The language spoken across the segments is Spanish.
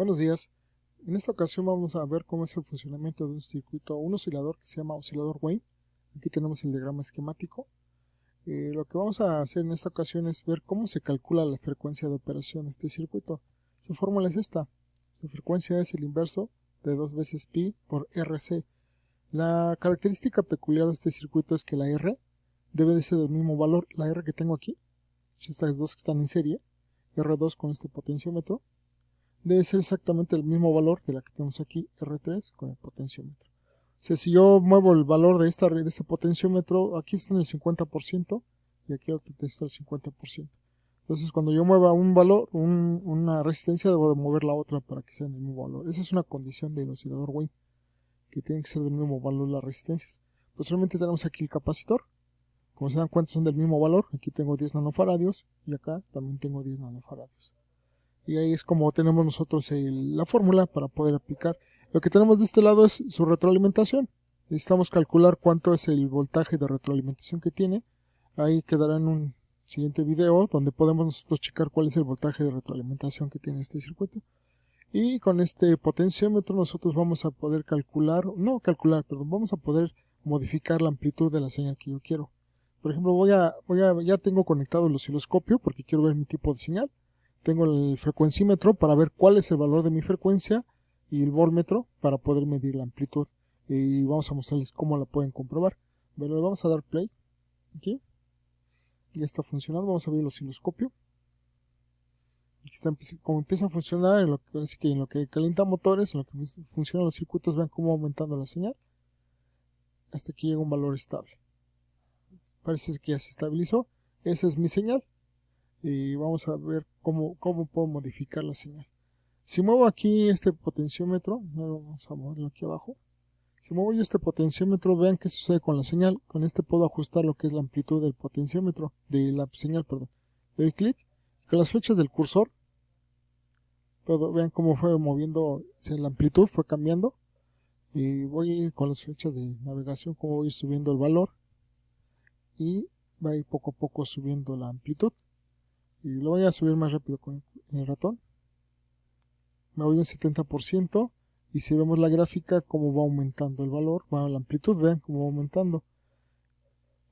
Buenos días. En esta ocasión vamos a ver cómo es el funcionamiento de un circuito, un oscilador que se llama oscilador Wave. Aquí tenemos el diagrama esquemático. Lo que vamos a hacer en esta ocasión es ver cómo se calcula la frecuencia de operación de este circuito. Su fórmula es esta. Su frecuencia es el inverso de 2 veces pi por RC. La característica peculiar de este circuito es que la R debe de ser del mismo valor. La R que tengo aquí, estas dos que están en serie, R2 con este potenciómetro, debe ser exactamente el mismo valor de la que tenemos aquí, R3 con el potenciómetro. O sea, si yo muevo el valor de este potenciómetro, aquí está en el 50% y aquí está el 50%. Entonces, cuando yo mueva un valor, una resistencia, debo de mover la otra para que sea en el mismo valor. Esa es una condición del oscilador Wave, que tiene que ser del mismo valor las resistencias. Posteriormente tenemos aquí el capacitor. Como se dan cuenta, son del mismo valor. Aquí tengo 10 nanofaradios y acá también tengo 10 nanofaradios. Y ahí es como tenemos nosotros la fórmula para poder aplicar. Lo que tenemos de este lado es su retroalimentación. Necesitamos calcular cuánto es el voltaje de retroalimentación que tiene. Ahí quedará en un siguiente video donde podemos nosotros checar cuál es el voltaje de retroalimentación que tiene este circuito. Y con este potenciómetro nosotros vamos a poder vamos a poder modificar la amplitud de la señal que yo quiero. Por ejemplo, ya tengo conectado el osciloscopio porque quiero ver mi tipo de señal. Tengo el frecuencímetro para ver cuál es el valor de mi frecuencia y el voltmétro para poder medir la amplitud. Y vamos a mostrarles cómo la pueden comprobar. Bueno, le vamos a dar play. Aquí. Ya está funcionando. Vamos a abrir el osciloscopio. Aquí está, como empieza a funcionar, en lo que calienta motores, en lo que funcionan los circuitos, vean cómo va aumentando la señal. Hasta aquí llega un valor estable. Parece que ya se estabilizó. Esa es mi señal. Y vamos a ver cómo puedo modificar la señal. Si muevo aquí este potenciómetro, vamos a moverlo aquí abajo. Si muevo yo este potenciómetro, vean qué sucede con la señal. Con este puedo ajustar lo que es la amplitud del potenciómetro, de la señal, perdón. Le doy clic, con las flechas del cursor, vean cómo fue moviendo, la amplitud fue cambiando. Y voy con las flechas de navegación, como voy subiendo el valor. Y va a ir poco a poco subiendo la amplitud. Y lo voy a subir más rápido con el ratón. Me voy un 70%. Y si vemos la gráfica, cómo va aumentando el valor, la amplitud, vean cómo va aumentando.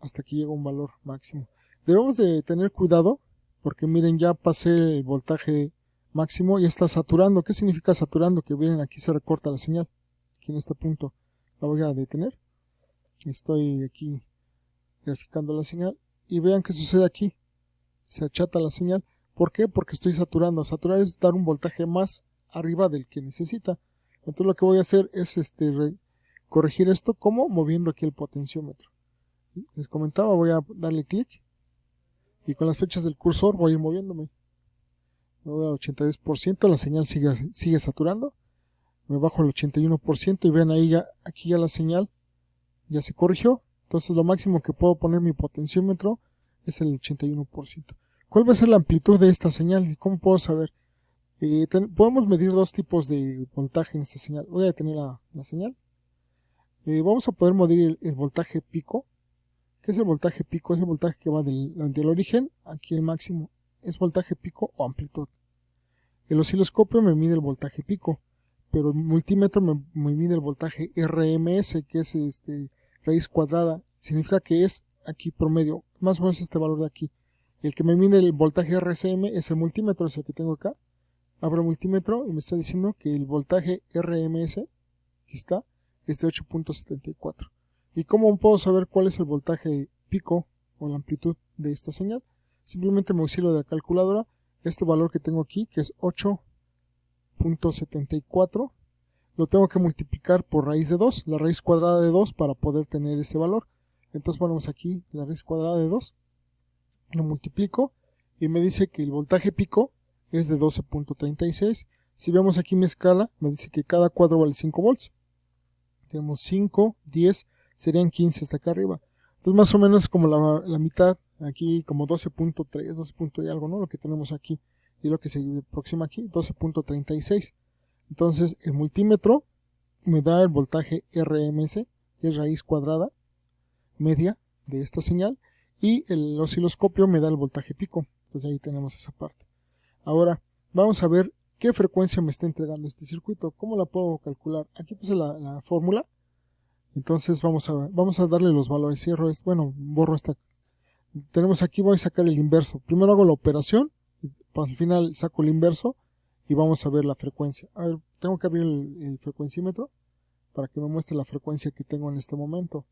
Hasta que llega un valor máximo. Debemos de tener cuidado, porque miren, ya pasé el voltaje máximo y está saturando. ¿Qué significa saturando? Que miren, aquí se recorta la señal. Aquí en este punto la voy a detener. Estoy aquí graficando la señal. Y vean qué sucede aquí. Se achata la señal. ¿Por qué? Porque estoy saturando. Saturar es dar un voltaje más arriba del que necesita. Entonces lo que voy a hacer es corregir esto. ¿Cómo? Moviendo aquí el potenciómetro. Les comentaba, voy a darle clic. Y con las flechas del cursor voy a ir moviéndome. Me voy al 82%. La señal sigue saturando. Me bajo al 81%. Y vean ahí, aquí ya la señal ya se corrigió. Entonces lo máximo que puedo poner mi potenciómetro es el 81%. ¿Cuál va a ser la amplitud de esta señal? ¿Cómo puedo saber? Podemos medir dos tipos de voltaje en esta señal. Voy a detener la señal. Vamos a poder medir el voltaje pico. ¿Qué es el voltaje pico? Es el voltaje que va del origen. Aquí el máximo es voltaje pico o amplitud. El osciloscopio me mide el voltaje pico, pero el multímetro me mide el voltaje RMS, que es raíz cuadrada. Significa que es aquí promedio, más o menos este valor de aquí. El que me mide el voltaje RCM es el multímetro, es el que tengo acá. Abro el multímetro y me está diciendo que el voltaje RMS, aquí está, es de 8.74. ¿Y cómo puedo saber cuál es el voltaje pico o la amplitud de esta señal? Simplemente me auxilio de la calculadora. Este valor que tengo aquí, que es 8.74, lo tengo que multiplicar por raíz de 2, la raíz cuadrada de 2, para poder tener ese valor. Entonces ponemos aquí la raíz cuadrada de 2, lo multiplico y me dice que el voltaje pico es de 12.36. Si vemos aquí mi escala, me dice que cada cuadro vale 5 volts. Tenemos 5, 10, serían 15 hasta acá arriba. Entonces más o menos como la mitad, aquí como 12.3, 12 y algo, ¿no? Lo que tenemos aquí y lo que se aproxima aquí, 12.36. Entonces el multímetro me da el voltaje RMS, que es raíz cuadrada media de esta señal, y el osciloscopio me da el voltaje pico. Entonces ahí tenemos esa parte. Ahora vamos a ver qué frecuencia me está entregando este circuito. ¿Cómo la puedo calcular? Aquí puse la fórmula. Entonces vamos a darle los valores. Cierro esto, bueno, borro esta. Tenemos aquí, voy a sacar el inverso. Primero hago la operación, al final saco el inverso y vamos a ver la frecuencia. A ver, tengo que abrir el frecuencímetro para que me muestre la frecuencia que tengo en este momento.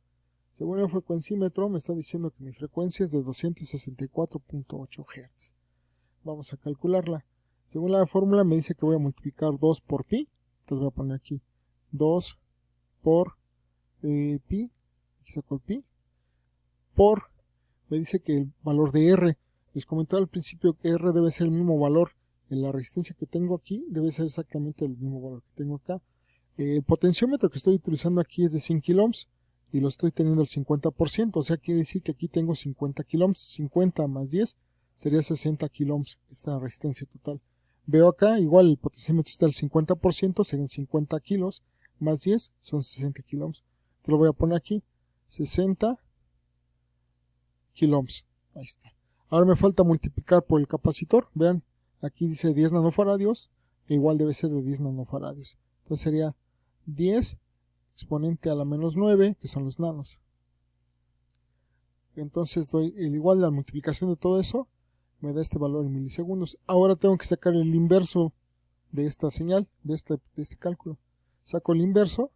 Según el frecuencímetro me está diciendo que mi frecuencia es de 264.8 Hz. Vamos a calcularla. Según la fórmula me dice que voy a multiplicar 2 por pi. Entonces voy a poner aquí 2 por pi. Aquí saco el pi. Por, me dice que el valor de R. Les comentaba al principio que R debe ser el mismo valor. En la resistencia que tengo aquí debe ser exactamente el mismo valor que tengo acá. El potenciómetro que estoy utilizando aquí es de 100 kOhms y lo estoy teniendo al 50%, o sea, quiere decir que aquí tengo 50 kOhms, 50 más 10 sería 60 kOhms, esta resistencia total. Veo acá, igual el potenciómetro está al 50%, serían 50 kilos, más 10 son 60 kOhms. Te lo voy a poner aquí, 60 kOhms, ahí está. Ahora me falta multiplicar por el capacitor, vean, aquí dice 10 nanofaradios, e igual debe ser de 10 nanofaradios. Entonces sería 10 exponente a la menos 9, que son los nanos. Entonces doy el igual de la multiplicación de todo eso, me da este valor en milisegundos. Ahora tengo que sacar el inverso de esta señal, de este cálculo. Saco el inverso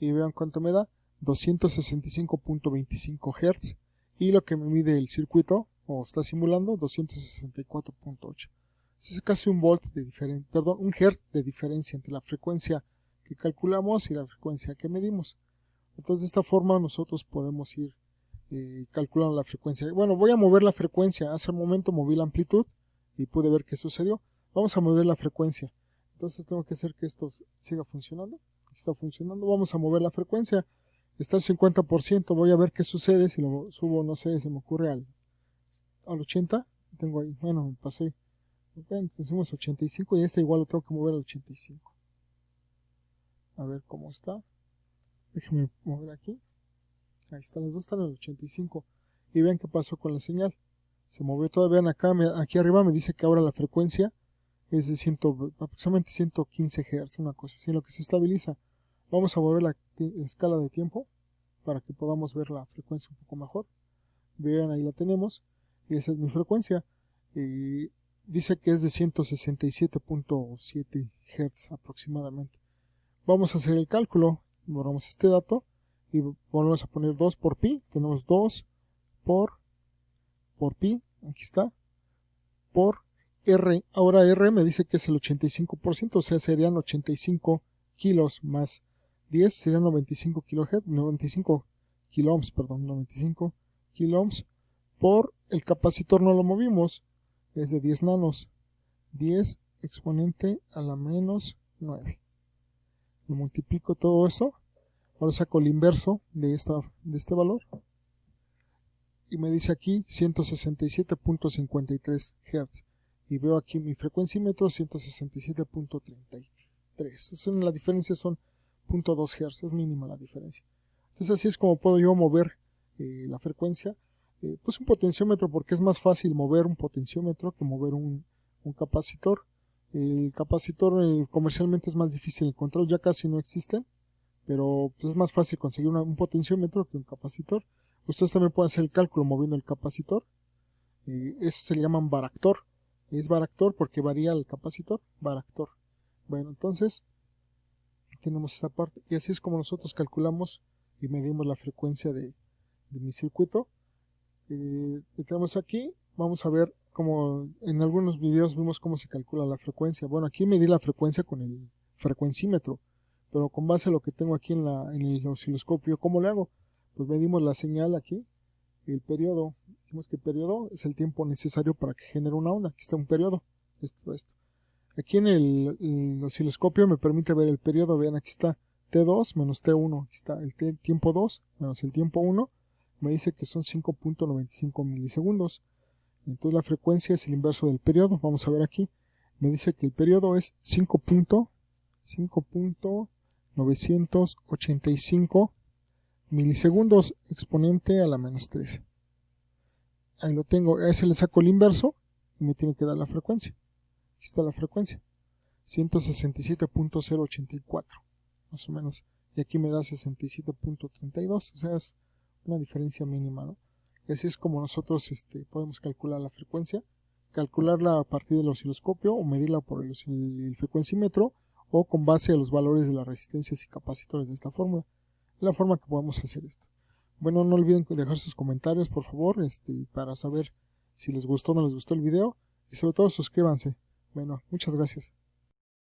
y vean cuánto me da, 265.25 Hz. Y lo que me mide el circuito, o está simulando, 264.8. Es casi un volt de diferencia, perdón, un hertz de diferencia entre la frecuencia que calculamos y la frecuencia que medimos. Entonces de esta forma nosotros podemos ir calculando la frecuencia. Bueno, voy a mover la frecuencia. Hace un momento moví la amplitud y pude ver qué sucedió. Vamos a mover la frecuencia. Entonces tengo que hacer que esto siga funcionando. Está funcionando. Vamos a mover la frecuencia. Está al 50%. Voy a ver qué sucede si lo subo, no sé, se me ocurre al 80. Tengo ahí, bueno, me pasé. Bueno, hicimos 85 y este igual lo tengo que mover al 85. A ver cómo está. Déjenme mover aquí. Ahí están, los dos están en el 85. Y vean qué pasó con la señal. Se movió todavía. Vean acá, aquí arriba me dice que ahora la frecuencia es de aproximadamente 115 Hz, una cosa así, en lo que se estabiliza. Vamos a mover la escala de tiempo para que podamos ver la frecuencia un poco mejor. Vean, ahí la tenemos. Y esa es mi frecuencia. Dice que es de 167.7 Hz aproximadamente. Vamos a hacer el cálculo. Borramos este dato y volvemos a poner 2 por pi. Tenemos 2 por pi. Aquí está. Por R. Ahora R me dice que es el 85%. O sea, serían 85 kilos más 10. Serían 95 kilohertz. 95 kiloohms, perdón. 95 kiloohms. Por el capacitor no lo movimos. Es de 10 nanos. 10 exponente a la menos 9. Lo multiplico todo eso. Ahora saco el inverso de este valor. Y me dice aquí 167.53 Hz. Y veo aquí mi frecuencímetro 167.33. La diferencia son 0.2 Hz. Es mínima la diferencia. Entonces así es como puedo yo mover la frecuencia. Pues un potenciómetro, porque es más fácil mover un potenciómetro que mover un capacitor. El capacitor comercialmente es más difícil de encontrar, ya casi no existen, pero pues es más fácil conseguir un potenciómetro que un capacitor. Ustedes también pueden hacer el cálculo moviendo el capacitor. Eso se le llaman varactor. Es varactor porque varía el capacitor. Varactor. Bueno, entonces tenemos esta parte y así es como nosotros calculamos y medimos la frecuencia de mi circuito. Tenemos aquí, vamos a ver como en algunos videos vimos cómo se calcula la frecuencia. Bueno, aquí medí la frecuencia con el frecuencímetro, pero con base a lo que tengo aquí en el osciloscopio, ¿cómo le hago? Pues medimos la señal aquí, el periodo. Dijimos que el periodo es el tiempo necesario para que genere una onda. Aquí está un periodo. Esto. Aquí en el osciloscopio me permite ver el periodo. Vean, aquí está T2 menos T1. Aquí está el tiempo 2 menos el tiempo 1. Me dice que son 5.95 milisegundos. Entonces la frecuencia es el inverso del periodo. Vamos a ver aquí. Me dice que el periodo es 5.985 milisegundos exponente a la menos 13. Ahí lo tengo. A ese le saco el inverso y me tiene que dar la frecuencia. Aquí está la frecuencia. 167.084, más o menos. Y aquí me da 67.32, o sea, es una diferencia mínima, ¿no? Y así es como nosotros podemos calcular la frecuencia, calcularla a partir del osciloscopio o medirla por el frecuencímetro o con base a los valores de las resistencias y capacitores de esta fórmula. Es la forma que podemos hacer esto. Bueno, no olviden dejar sus comentarios, por favor, para saber si les gustó o no les gustó el video, y sobre todo suscríbanse. Bueno, muchas gracias.